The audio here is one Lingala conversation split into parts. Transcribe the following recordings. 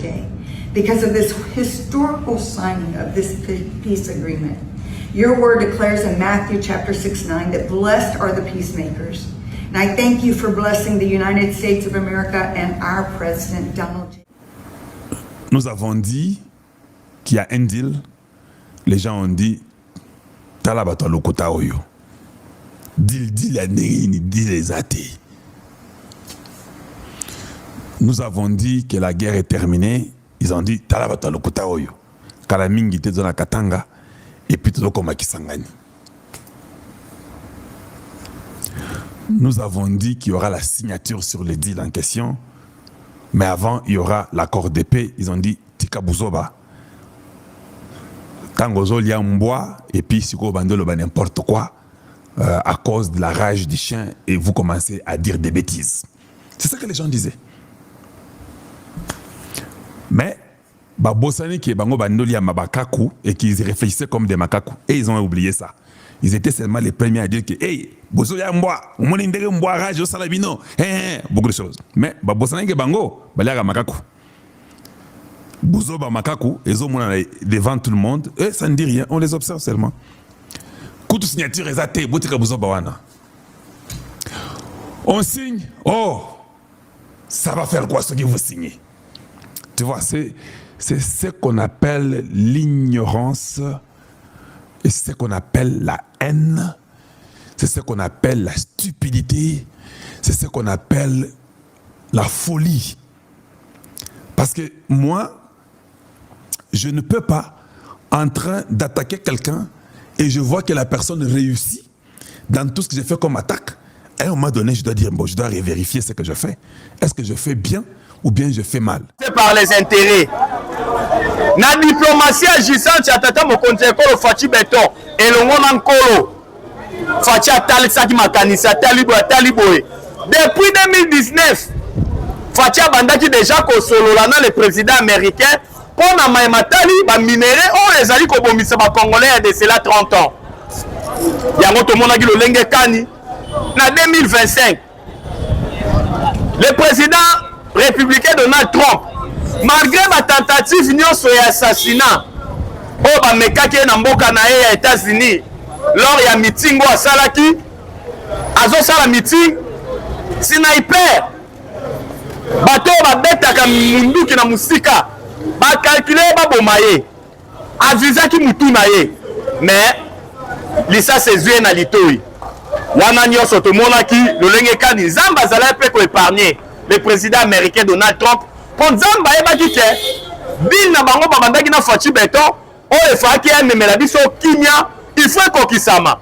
today because of this historical signing of this peace agreement. Your word declares in Matthew chapter 6:9 that blessed are the peacemakers. And I thank you for blessing the United States of America and our President Donald J. Nous avons dit qu'il y a un deal. Les gens ont dit Talabato lokota oyo. Deal ya nini deal les athées. Nous avons dit que la guerre est terminée. Ils ont dit Talabato lokota oyo. Kalamingi te zona katanga. Et puis tout comme Kisangani. Nous avons dit qu'il y aura la signature sur le deal en question, mais avant il y aura l'accord de paix. Ils ont dit Tika Buzoba. Tangozo Liambois, et puis Siko Bandolo n'importe quoi, à cause de la rage du chien, et vous commencez à dire des bêtises. C'est ça que les gens disaient. Mais Babosani qui est Bango Bandoli à Mabakaku et qu'ils réfléchissaient comme des macacous. Et ils ont oublié ça. Ils étaient seulement les premiers à dire que hey, Boso ya mboa, on m'a dit mboa rage au salabino, beaucoup de choses. Mais Babosani qui est Bango, Balaga Makaku. Bozo ba Makaku, ils ont devant tout le monde, et ça ne dit rien, on les observe seulement. Koutou signature exatée, Botika Bozo Bawana. On signe, oh, ça va faire quoi ce que vous signez? Tu vois, c'est ce qu'on appelle l'ignorance, et c'est ce qu'on appelle la haine, c'est ce qu'on appelle la stupidité, c'est ce qu'on appelle la folie. Parce que moi, je ne peux pas en train d'attaquer quelqu'un et je vois que la personne réussit dans tout ce que j'ai fait comme attaque. À un moment donné, je dois dire, bon, je dois vérifier ce que je fais. Est-ce que je fais bien ou bien je fais mal? C'est par les intérêts. La diplomatie agissante, Tata Mokonzi Ekolo Fachi Beton, et le monde en colo. Fachi Atali Saki Makanisa, Taliboé. Depuis 2019, Fachi Abandaki déjà Kosololana, le président américain, pour na Maïmatali, ba minéré, on les a dit qu'on bomisse ba Congolais de cela 30 ans. Yango to monaki le lenge kani. Na 2025, le président républicain Donald Trump, malgré ma tentative nyonso et assassinat, oh ba mekaki na mboka na ye États-Unis, lors ya meeting à Salaki, azo sala meeting, sniper, bato ba betaka munduki na musika, ba calculer ba bomaye, avizaki mutu na ye, mais lisa sezue na litoi. Wana nyonso tomonaki lolenge kani Zamba zala pe ko épargner le président américain Donald Trump pour Zamba ebaki ke bil na bango babandaki na Fachi Beton o efaki amemela biso kimia il faut kokisama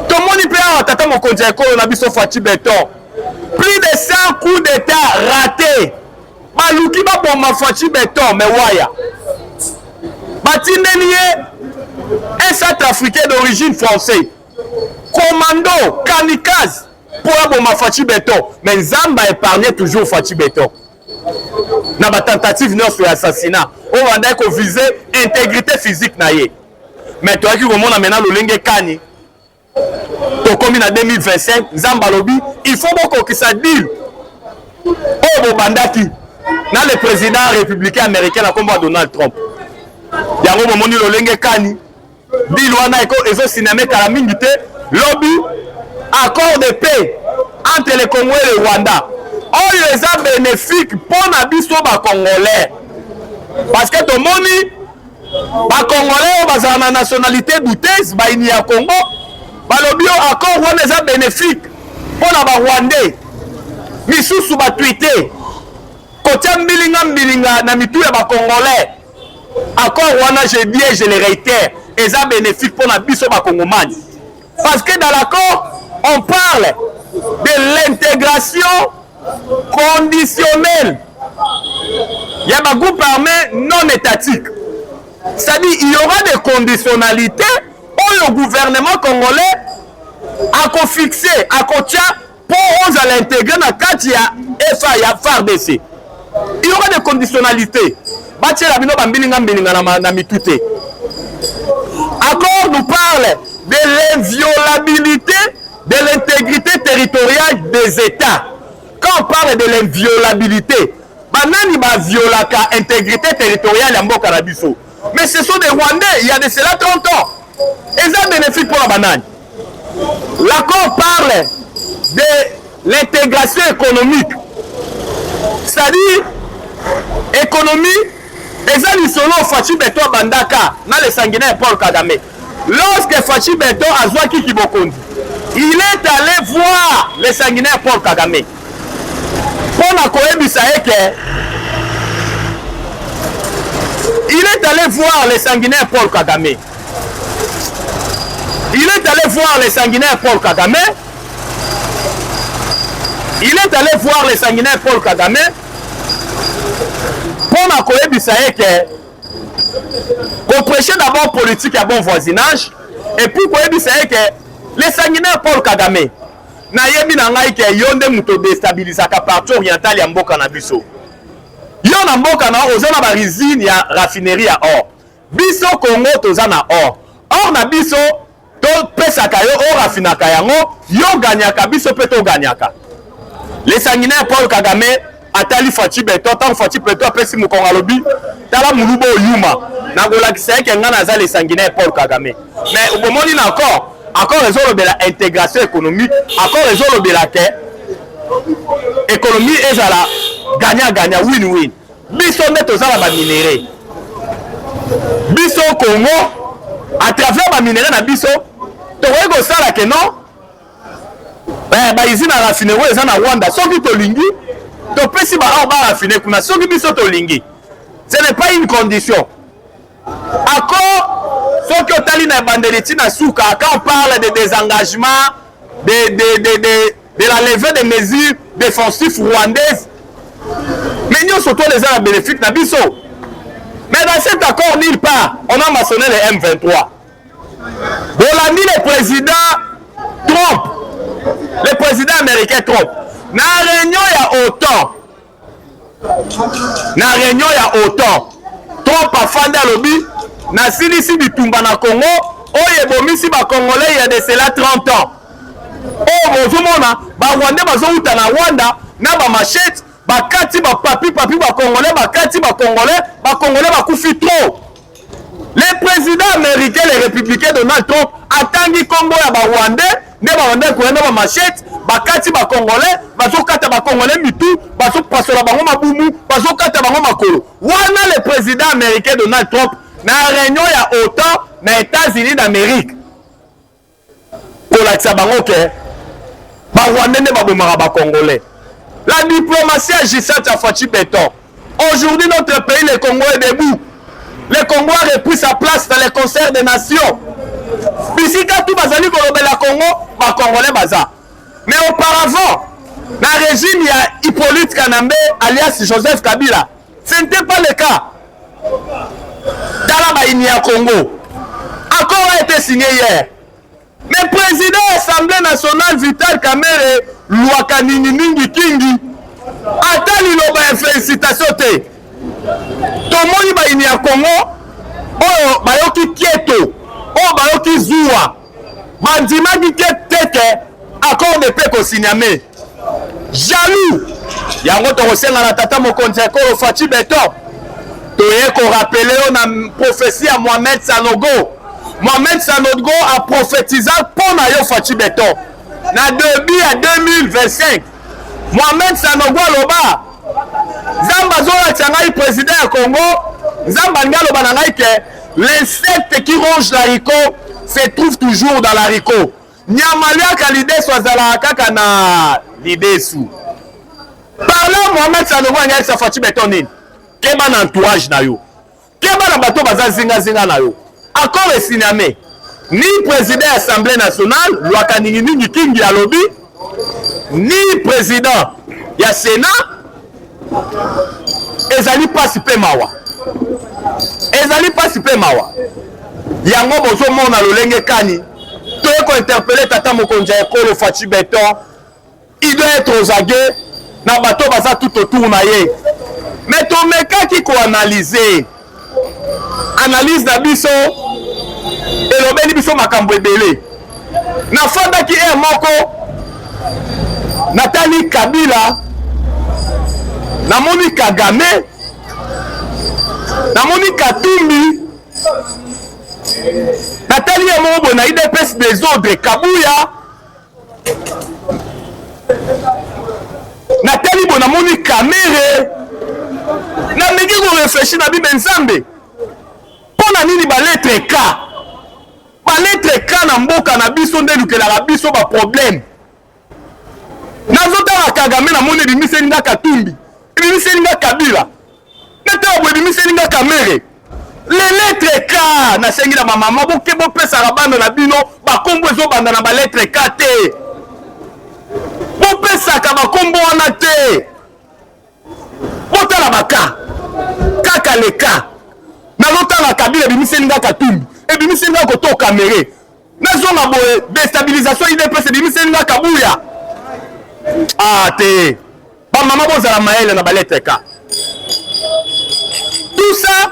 tomoni pe awa Tata Mokonzi Ekolo na biso Fachi Beton plus de 100 coups d'état ratés baluki baboma Fachi Beton mais waya batindeni ye un centrafricain d'origine française commando, kamikaze, pour aboma Fachi Beton. Mais Zamba épargnait toujours Fachi Beton. Dans la tentative non sur l'assassinat, on va dire qu'on visait intégrité physique naïe. Mais toi qui remonte maintenant le lingue kani, au commun en 2025, Zamba lobby, il faut beaucoup que ça dise. Oh Bobandaki, dans le président républicain américain, la combat Donald Trump. Il y a un moment où le lingue kani, dit l'ouana et les cinéma kalamingité. Lobby, accord de paix entre le Congo et le Rwanda. On les a bénéfiques pour n'abisso ba Congolais. Parce que tout le monde, ba Congolais, ba la nationalité douteuse, ba ini à Congo, ba lobby accord on les a bénéfiques pour la ba Rwandais. Misusu ba tweeté. Côté milinga na mitu ya ba Congolais. Accord Rwanda, je dis et je le réitère, ils ont bénéfique pour n'abisso ba Congomani. Parce que dans l'accord, on parle de l'intégration conditionnelle. Il y a un groupe armé non étatique. C'est-à-dire qu'il y aura des conditionnalités où le gouvernement congolais a fixé, a coaché pour l'intégrer dans le cadre de FARDC. Il y aura des conditionnalités. Accord nous parle de l'inviolabilité de l'intégrité territoriale des États. Quand on parle de l'inviolabilité, banani ba violaka intégrité territoriale ya mboka na biso. Mais ce sont des Rwandais, il y a de cela 30 ans. Et ça bénéfique pour la banane. L'accord parle de l'intégration économique. C'est-à-dire, économie, et ça, nous sommes Fachi Beto Bandaka, dans les sanguinaires Paul Kagame. Lorsque Fachi Beto a joué Kiki Bokondi, il est allé voir les sanguinaires Paul Kagame. Pour la il est allé voir les sanguinaires Paul Kagame. Il est allé voir les sanguinaires Paul Kagame. Il est allé voir les sanguinaires Paul Kagame. Pour la qu'on prêchait d'abord politique et bon voisinage. Et puis qu'on que les sanguinaires Paul Kagame. Nayebi na ngai ke yonde muto déstabiliser ka partie orientale ya mboka na biso. Yo na mboka na ozana ba usine ya raffinerie ya or. Biso Congo tozana or. Or na biso to pesaka yo or raffinaka yango yo ganyaka biso pe to ganyaka. Les sanguinaires Paul Kagame atali Fachi Beto tant Fachi Beto apesi mukonga lobi tala mulubo yuma na kolakisa ke ngana za les sanguinaires Paul Kagame. Mais au moment ni encore raison de l'intégration économique, encore raison de la économie est à la gagnant, win-win. Biso net aux ala minéraux. Biso Congo, à travers ma minéraux na biso, tu vois que ça là que non? Bah ici na raffinerie, ils en a Rwanda. Sauf que tu lingi, tu peux si bah raffiner kuna. Sauf que biso tu lingi. Ce n'est pas une condition. Encore. Sauf que quand on parle de désengagement, de la levée des mesures défensives rwandaises, mais nous sommes les gens bénéfiques na biso. Mais dans cet accord, nulle part, on a mentionné les M23. On a mis le président Trump, le président américain Trump. Dans la réunion, il y a autant. Dans la réunion, il y a autant. Trump a fondé le lobby. Na silisi bitumba na Congo oye bomisi ba Congolais il y a de cela 30 ans. Oh bozomona ba Rwanda bazouta na Rwanda na ba machette ba kati ba papi ba Congolais ba kati ba Congolais ba kufi trop. Le président américain les républicains Donald Trump atangi Congo ya ba Rwanda ne ba Rwanda ko na ba machette ba kati ba Congolais bazokata ba Congolais mitu bazopasola bango mabumu bazokata bango makolo. Wana le président américain Donald Trump na réunion ya autant na États-Unis d'Amérique pour la tsabangoke ba Rwandais ne ba bomara ba Congolais. La diplomatie agissante à Fachi Beto. Aujourd'hui notre pays le Congo est debout. Le Congo a repris sa place dans les concerts des nations. Bisika tout bazali kolobela Congo ba Congolais baza. Mais auparavant na régime ya Hippolyte Kanambe alias Joseph Kabila, ce n'était pas le cas. Dans la Baïnia Congo, accord a été signé hier. Mais président de l'Assemblée nationale Vital Kamerhe Lwakanini Mingi Kingi attend une félicitation. Tomoni Baïnia Congo, oh Bayoki Kieto, oh Bayoki Zoua, Bandima Kieto, accord de paix consignamé. Jaloux, Yango Torosenga na tata mokonzi akoro Fachi Beto. Toye qu'on rappelle la prophétie à Mohamed Sanogo. Mohamed Sanogo a prophétisé pour Nayo Fachi Beto. Na début à 2025. Mohamed Sanogo loba. Zamba Zola Tchangai président du Congo. Zamba Ngalo Banangai que l'insecte qui ronge l'haricot se trouve toujours dans l'haricot. Nyamalia Kalide Swazala Kaka na l'idée sous. Par là, Mohamed Sanogo a sa Fachi Beto nini. Keba na entourage na yo. Keba na bato baza zinga na yo. Accord est signé. Ni président de l'Assemblée nationale, Lwakanini Mingi Kingi ya lobby, ni président ya Sénat, ezali pasi pe mawa. Ezali pasi pe mawa. Yango bozo mona lolenge kani. Toye ko interpeller tata mokonzi ekolo Fachi Beto. Il doit être aux aguets. Na bato baza tout autour na ye. Mais ton meka qui ko analyser analyse na biso et lobeli biso makambo ebele na fanda ki moko Nathalie Kabila namoni Kagame, namoni Katumbi, natali ya mobo na IDPS des ordres Kabuya, natali bo namoni Kamere, na meki ko réfléchir na Bible Nzambe. Pona nini ba lettre K? Ba lettre K na mboka na biso nde lukelaka biso ba problème. Nazotala Kagame namoni ebimiseli nga Katumbi, ebimiseli nga Kabila, natala bo ebimiseli nga Kamere. Les lettres K nasengi na bamama boke bopesaka bana na bino bakombo ezobanda na ba lettre K te. Bopesaka bakombo wana te. Botala baka kaka leka nazotala Kabila ebimiseli nga Katumbi, ebimiseli nga koto Kamere, nazonga boye déstabilisation IDPS ebimiseli nga Kabuya. Ah te bamama bozala mayele na ba lettre K. Tout ça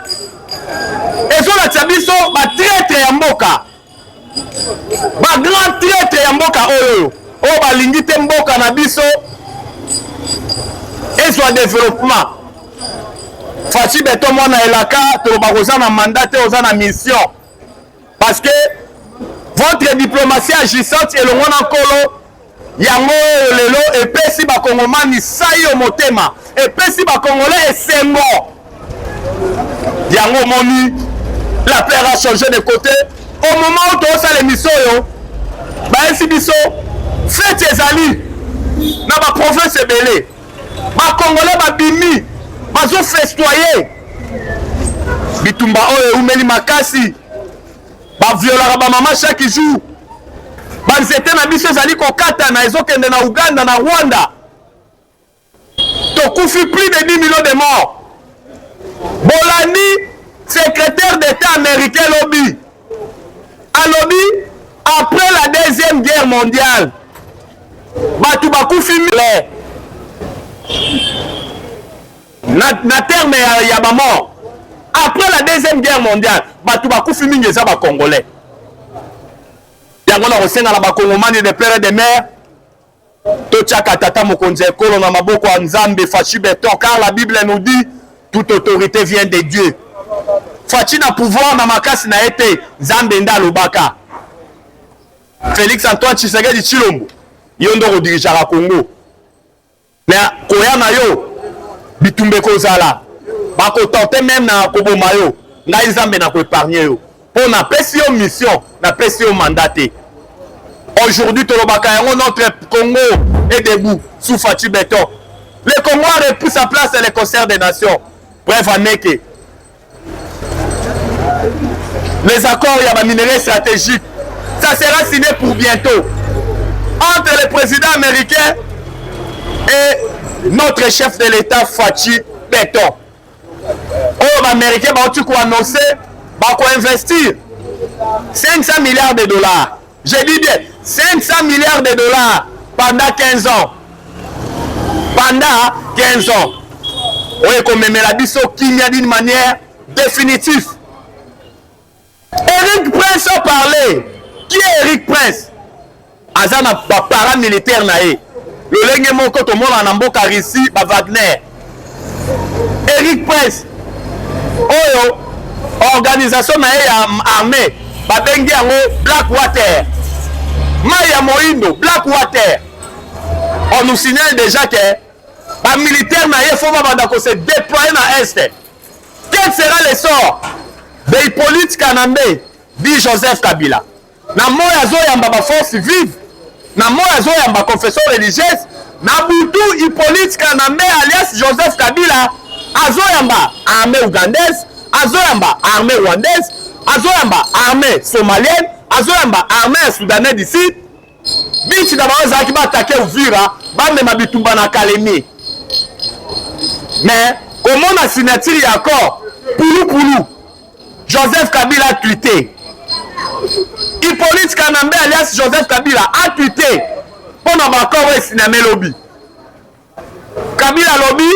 ezolakisa biso batraître ya mboka, bagrand traître ya mboka oyo balingi te mboka na biso ezwa développement. Faci Beton mwana elaka toloba koza na mandat te, oza na mission, parce que votre diplomatie agissante elongo na nkolo yango oyo lelo epesi bakongomani sai yo motema, epesi bakongolais esengo. Yango moni la paix a changé de côté au moment où tu as l'émission yo baesi biso fête ezali na ba province ebele ba congolais babimi bazo festoyer bitumba oyo umeli makasi ba violaka ba mama chaque jour ba nzete na biso ezali kokata na ezokende na Uganda na Rwanda, tokufi plus de 10 millions de morts. Bolani, secrétaire d'État américain lobby, a lobby après la deuxième guerre mondiale. Batu bakufi mille. Na terme ya ba mort. Après la deuxième guerre mondiale, batu bakufi mingi eza ba Congolais. Yango na kosenga na ba Kongomani de père et de mère. Tochaka tata mokonzi ekolo na maboko ya Nzambe Faci Beton, car la Bible nous dit toute autorité vient de Dieu. Faci na pouvoir na makasi na ete Nzambe nda lobaka. Félix Antoine Tshisekedi Tshilombo yo ndo kodirigaka Congo. Mais koya na yo bitumbe kozala bakotente même na koboma yo ngai Nzambe na koépargner yo po na pesi yo mission na pesi yo mandat. Aujourd'hui tolobaka yango notre Congo est debout sous Faci Beton. Le Congo a repris sa place dans les concerts des nations. Bref, Aneke. Les accords il y a des minéraux stratégiques. Ça sera signé pour bientôt. Entre le président américain et notre chef de l'État Faci Beton. Les Américains vont annoncer, vont investir 500 milliards de dollars. Je dis bien 500 milliards de dollars pendant 15 ans. Pendant 15 ans. Oui, comme la biso qui d'une manière définitive. Eric Prince a parlé. Qui est Eric Prince? Azana paramilitaire nae. Le lenge moko to mona na mboka Russie ba Wagner. Eric Prince. Oyo organisation nae ya armée ba bengi yango Blackwater. Maya Moindo, Blackwater. On nous signale déjà que les militaires il faut se déployer dans l'Est. Quel sera le sort de Hippolyte Kanambe, dit Joseph Kabila? Na moya zoyamba ba force vive, na moya zoyamba confession religieuse, na butu Hippolyte Kanambe alias Joseph Kabila, azoyamba armée ougandaise, azoyamba armée rwandaise, azoyamba armée somalienne, azoyamba armée soudanais d'ici. Bichi na baoza ki ba attaquer Uvira, ba mema bitumba na Kalemi. Mais comment on a signature d'accord Poulou Joseph Kabila a tweeté. Hippolyte Kanambe alias Joseph Kabila a tweeté pour na accord et signé lobby. Kabila lobby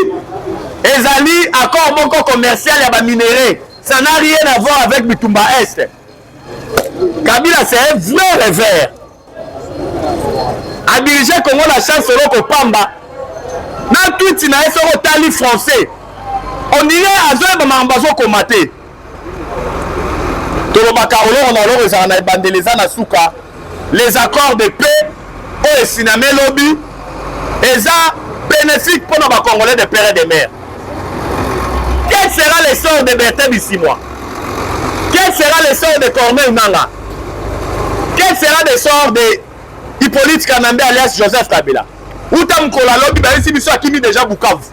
ezali accord moko commercial ya ba minéraux. Ça n'a rien à voir avec Bitumba Est. Kabila c'est un vrai rêveur. A diriger Congo la chance au Pamba. na tweet na ye soko otali français on dirait azoyeba makambo azokoma te. Tolobaka oloko na oloko ezala na ebandeli eza na suka les accords de paix oyo esiname elobi eza bénéfique mpona bacongolais de père et de mère. Quel sera le sort de Bertin Bisimwa? Quel sera le sort de Corneille Nanga? Quel sera le sort de Hippolyte Kanambe alias Joseph Kabila? Uta mkola lobi ba isi biso akimi déjà Bukavu.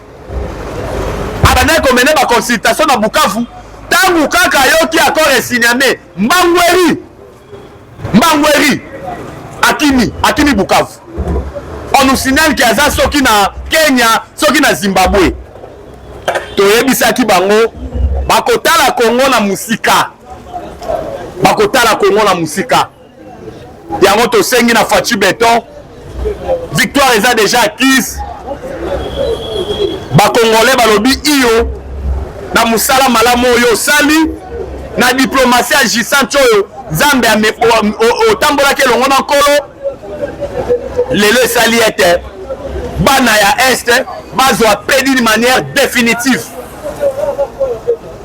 Abana komene ba consultation na Bukavu. Tangu kaka yoki accord esigname Mbangweri akimi Bukavu. On nous signale qu'il y a soki na Kenya, soki na Zimbabwe. Toyebisaki bango bakotala Congo na musika. Bakotala Congo na musika. Yango tosengi na Fachi Beton. Victoire eza déjà acquise. Bakongolais balobi iyo na musala malamu oyo sali na diplomatie agissante oyo Nzambe otambolaki elongo na nkolo lelo esali ete bana ya este bazwa pe d'une manière définitive.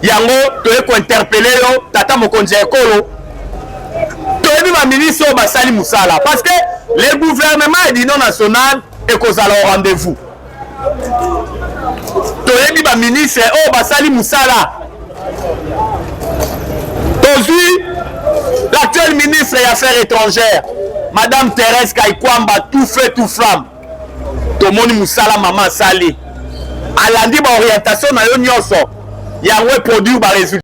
Yango toye kointerpele yo tata mokonzi ya ekolo toyebi baministre oyo basali musala parce que le gouvernement et l'union nationale ekozala au rendez-vous. Toyebi baministre oyo basali musala tozwi l'actuel ministre des Affaires étrangères Madame Thérèse Kaikwamba tout feu tout flamme tomoni musala mama sali alandi ba orientation na yo nyonso yango produit ba résultat